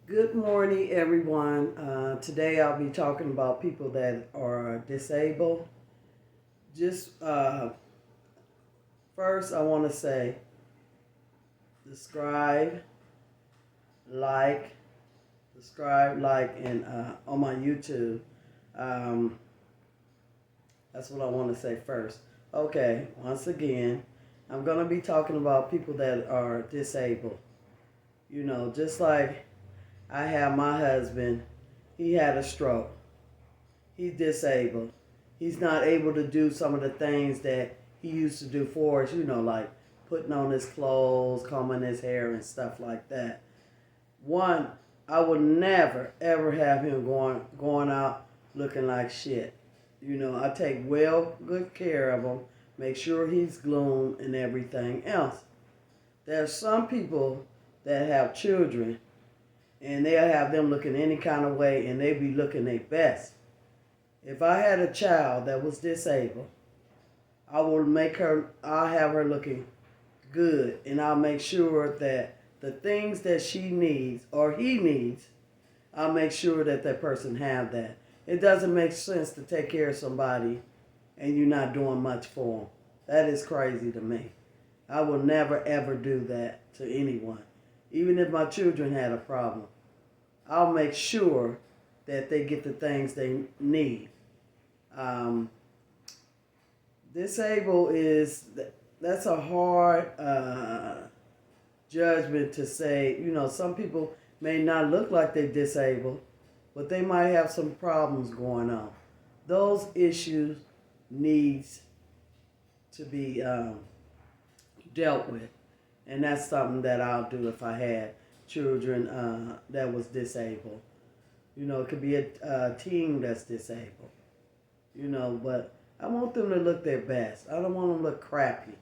Good morning, everyone. Today I'll be talking about people that are disabled. Just first, I want to say subscribe, like, and on my YouTube. Um, that's what I want to say first. Okay, once again, I'm going to be talking about people that are disabled. Just like I have my husband, he had a stroke. He's disabled. He's not able to do some of the things that he used to do for us, like putting on his clothes, combing his hair, and stuff like that. One, I would never ever have him going out looking like shit. I take well good care of him, make sure he's groomed and everything else. There's some people that have children and they'll have them looking any kind of way and they be looking their best. If I had a child that was disabled, I'll have her looking good, and I'll make sure that the things that she needs or he needs, I'll make sure that that person have that. It doesn't make sense to take care of somebody and you're not doing much for them. That is crazy to me. I will never ever do that to anyone. Even if my children had a problem, I'll make sure that they get the things they need. Um, Disabled is that's a hard judgment to say. Some people may not look like they're disabled, but they might have some problems going on. Those issues needs to be dealt with, and that's something that I'll do if I had children that was disabled. It could be a teen that's disabled. But I want them to look their best. I don't want them to look crappy,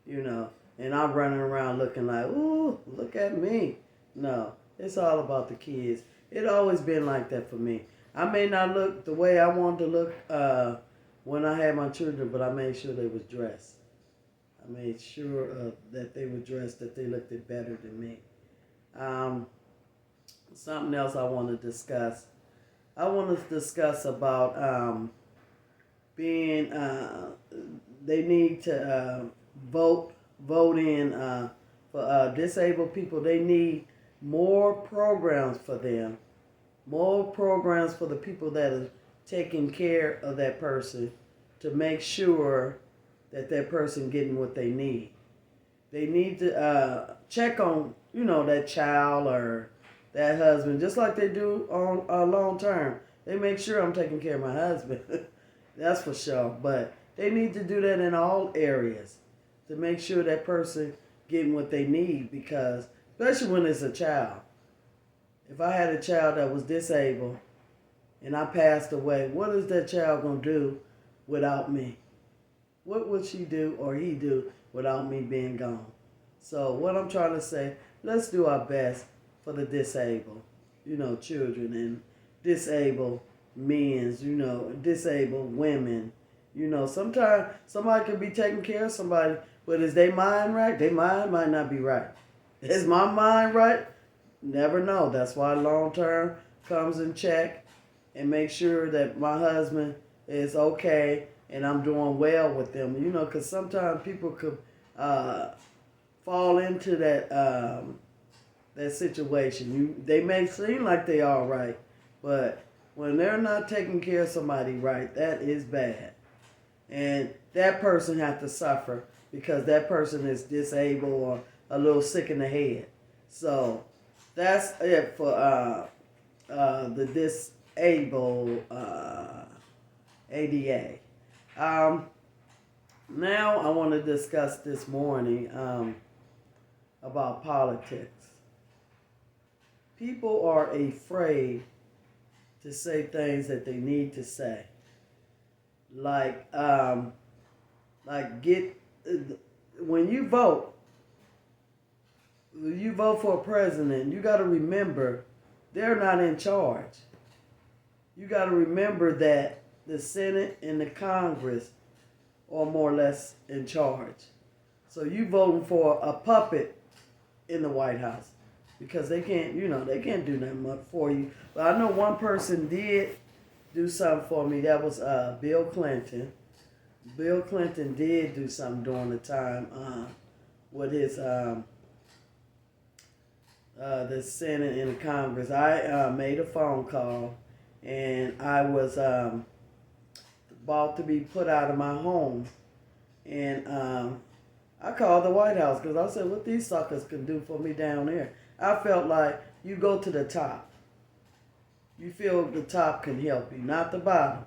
you know, and I'm running around looking like, ooh, look at me. No, it's all about the kids. It always been like that for me. I may not look the way I wanted to look when I had my children, but I made sure they was dressed. I made sure that they were dressed, that they looked better than me. Um, Something else I want to discuss. I want to discuss about being they need to vote in for disabled people. They need more programs for them, more programs for the people that are taking care of that person to make sure that that person getting what they need. They need to check on that child or that husband just like they do on long term. They make sure I'm taking care of my husband. That's for sure. But they need to do that in all areas to make sure that person getting what they need because especially when it's a child. If I had a child that was disabled and I passed away, what is that child gonna do without me? What would she do or he do without me being gone? So what I'm trying to say, let's do our best for the disabled, children and disabled men's, disabled women. Sometimes somebody could be taking care of somebody, but is their mind right? Their mind might not be right. Is my mind right? Never know. That's why long term comes in check and make sure that my husband is okay and I'm doing well with them. Because sometimes people could uh, fall into that situation. They may seem like they all right, but when they're not taking care of somebody right, that is bad, and that person has to suffer because that person is disabled or a little sick in the head. So that's it for the disabled ADA. Um, Now I want to discuss this morning about politics. People are afraid to say things that they need to say, like get when you vote for a president. You got to remember they're not in charge. You got to remember that the Senate and the Congress are more or less in charge. So you voting for a puppet in the White House. because they can't, they can't do nothing much for you. But I know one person did do something for me. That was Bill Clinton. Bill Clinton did do something during the time with his the Senate and the Congress. I made a phone call, and I was about to be put out of my home, and I called the White House because I said, "What these suckers can do for me down there?" I felt like you go to the top. You feel the top can help you, not the bottom.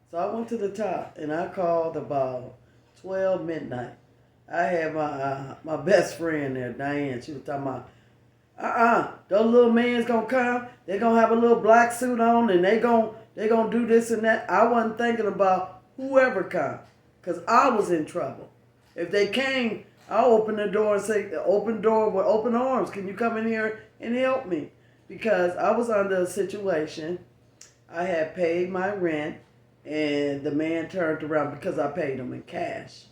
So I went to the top, and I called about 12 midnight. I had my best friend there, Diane. She was talking about, those little men's gonna come. They're gonna have a little black suit on, and they gonna do this and that. I wasn't thinking about whoever come, cause I was in trouble. If they came, I'll open the door and say, "Open door with open arms. Can you come in here and help me?" Because I was under a situation. I had paid my rent, and the man turned around because I paid him in cash.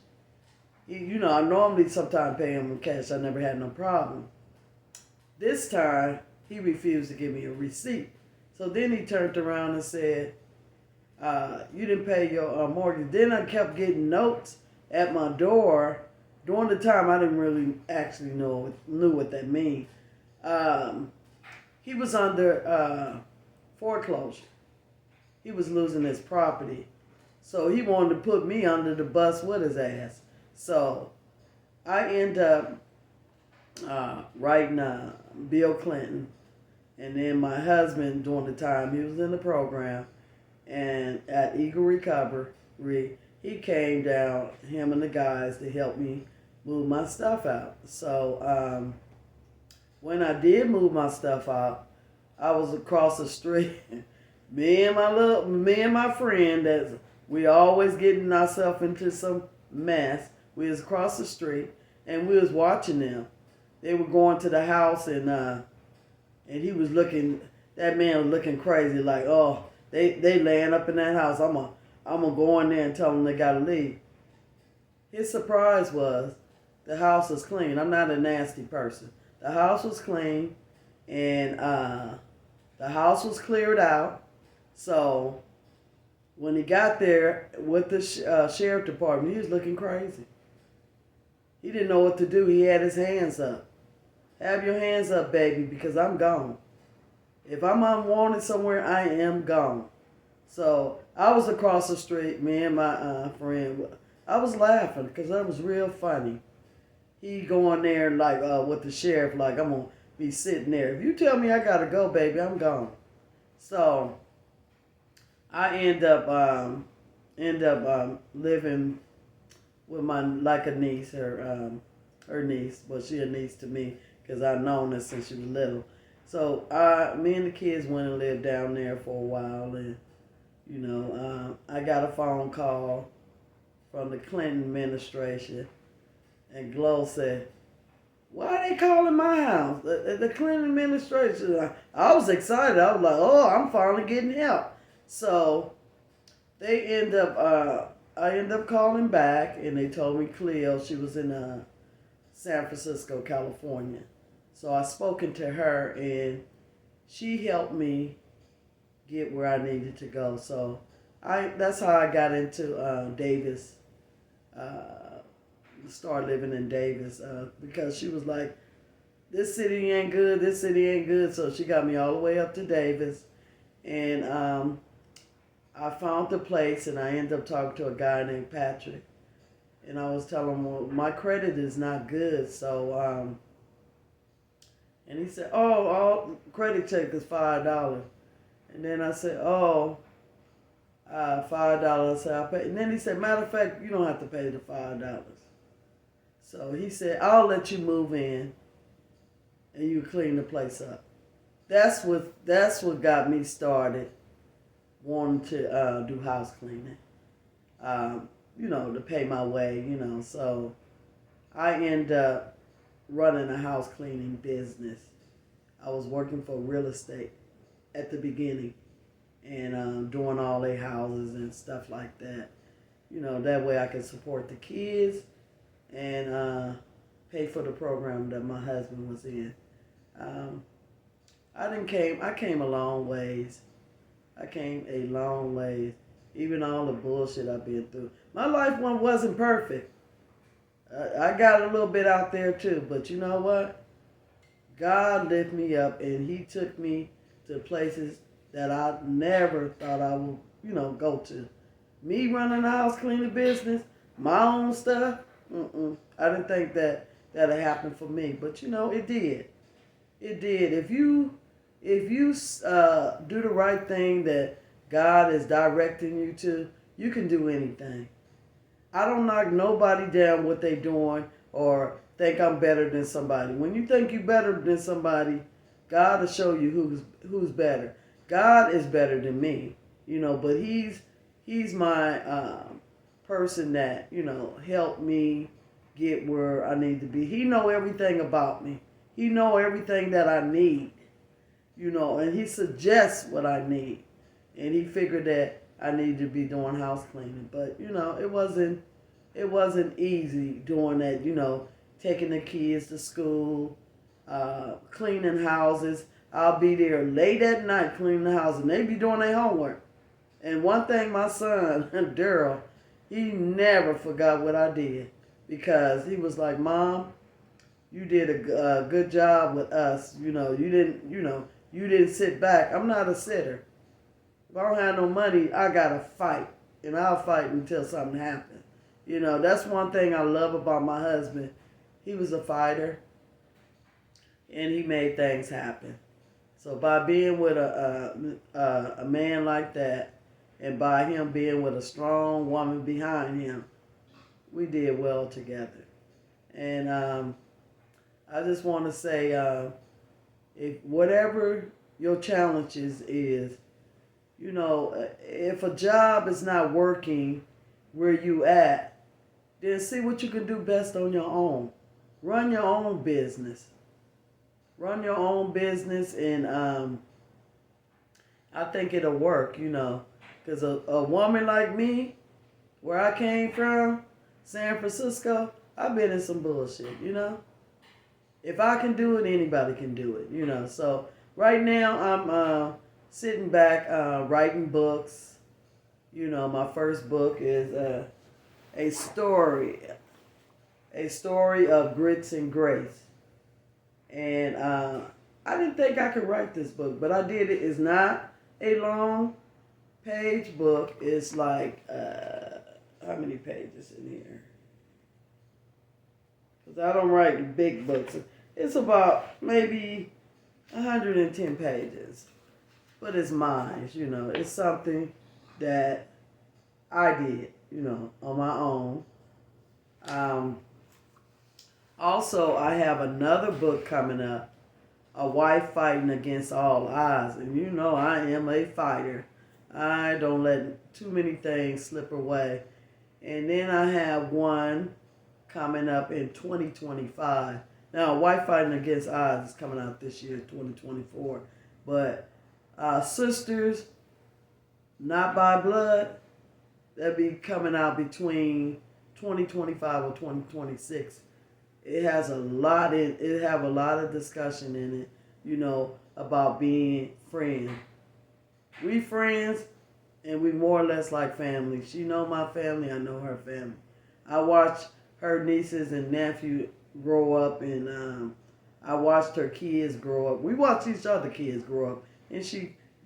I normally sometimes pay him in cash. I never had no problem. This time, he refused to give me a receipt. So then he turned around and said, "You didn't pay your mortgage." Then I kept getting notes at my door. During the time, I didn't really actually knew what that means. He was under foreclosure. He was losing his property. So he wanted to put me under the bus with his ass. So I end up writing Bill Clinton. And then my husband, during the time he was in the program, and at Eagle Recovery, he came down, him and the guys, to help me move my stuff out. So when I did move my stuff out, I was across the street. me and my friend, that we always getting ourselves into some mess. We was across the street, and we was watching them. They were going to the house, and he was looking. That man was looking crazy, like, "Oh, they laying up in that house. I'm gonna go in there and tell them they gotta leave." His surprise was the house was clean. I'm not a nasty person. The house was clean, and the house was cleared out. So when he got there with the sheriff department, he was looking crazy. He didn't know what to do. He had his hands up. Have your hands up, baby, because I'm gone. If I'm unwanted somewhere, I am gone. So I was across the street, me and my friend. I was laughing because that was real funny. He going there like with the sheriff, like, "I'm gonna be sitting there. If you tell me I gotta go, baby, I'm gone." So I end up living with my a niece, her niece. Well, she a niece to me because I've known her since she was little. So me and the kids went and lived down there for a while, and I got a phone call from the Clinton administration, and Glow said, "Why are they calling my house? The Clinton administration." I was excited. I was like, "Oh, I'm finally getting help." So I end up calling back, and they told me Cleo, she was in San Francisco, California. So I spoken to her, and she helped me get where I needed to go. So that's how I got into Davis. Started living in Davis because she was like, "This city ain't good. This city ain't good." So she got me all the way up to Davis, and I found the place, and I ended up talking to a guy named Patrick, and I was telling him, "Well, my credit is not good." So and he said, "Oh, all credit check is $5." And then I said, "Oh, $5." I said, "I'll pay." And then he said, "Matter of fact, you don't have to pay the $5." So he said, "I'll let you move in, and you clean the place up." That's what got me started wanting to do house cleaning. To pay my way. So I end up running a house cleaning business. I was working for real estate at the beginning, and doing all their houses and stuff like that. That way I could support the kids and pay for the program that my husband was in. Um, I came a long ways. I came a long ways. Even all the bullshit I've been through. My life one wasn't perfect. I got a little bit out there too, but you know what? God lifted me up and He took me to places that I never thought I would, go to. Me running a house cleaning business, my own stuff. I didn't think that'd happen for me, but it did. It did. If you do the right thing that God is directing you to, you can do anything. I don't knock nobody down what they doing or think I'm better than somebody. When you think you better than somebody, God will show you who's better. God is better than me, but He's my person that helped me get where I need to be. He know everything about me. He know everything that I need, and He suggests what I need, and He figured that I need to be doing house cleaning. But it wasn't easy doing that. Taking the kids to school, cleaning houses. I'll be there late at night cleaning the house, and they be doing their homework. And one thing, my son Daryl, he never forgot what I did because he was like, "Mom, you did a good job with us. You didn't sit back. I'm not a sitter. If I don't have no money, I gotta fight, and I'll fight until something happens. That's one thing I love about my husband. He was a fighter, and he made things happen. So by being with a man like that, and by him being with a strong woman behind him, we did well together. And I just want to say, if whatever your challenges is, if a job is not working where you at, then see what you can do best on your own. Run your own business. Run your own business, and I think it'll work, Because a woman like me, where I came from, San Francisco, I've been in some bullshit, If I can do it, anybody can do it, So right now I'm sitting back writing books. My first book is a story of grits and grace. And I didn't think I could write this book, but I did it. It's not a long page book. It's like, how many pages in here? Because I don't write big books. It's about maybe 110 pages. But it's mine, It's something that I did, on my own. Also, I have another book coming up, A Wife Fighting Against All Odds. And I am a fighter. I don't let too many things slip away. And then I have one coming up in 2025. Now, A Wife Fighting Against Odds is coming out this year, 2024. But Sisters Not by Blood, that'll be coming out between 2025 or 2026. It have a lot of discussion in it, about being friends. We friends, and we more or less like family. She know my family, I know her family. I watch her nieces and nephew grow up, and I watched her kids grow up. We watched each other kids grow up, and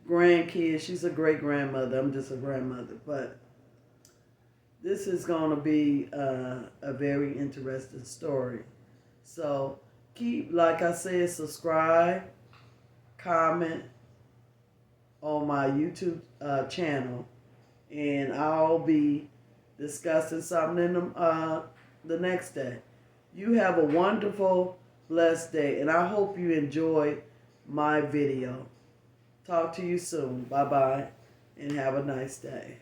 grandkids. She's a great grandmother. I'm just a grandmother, but this is going to be a very interesting story. So keep, like I said, subscribe, comment on my YouTube channel, and I'll be discussing something in the next day. You have a wonderful, blessed day, and I hope you enjoyed my video. Talk to you soon. Bye-bye, and have a nice day.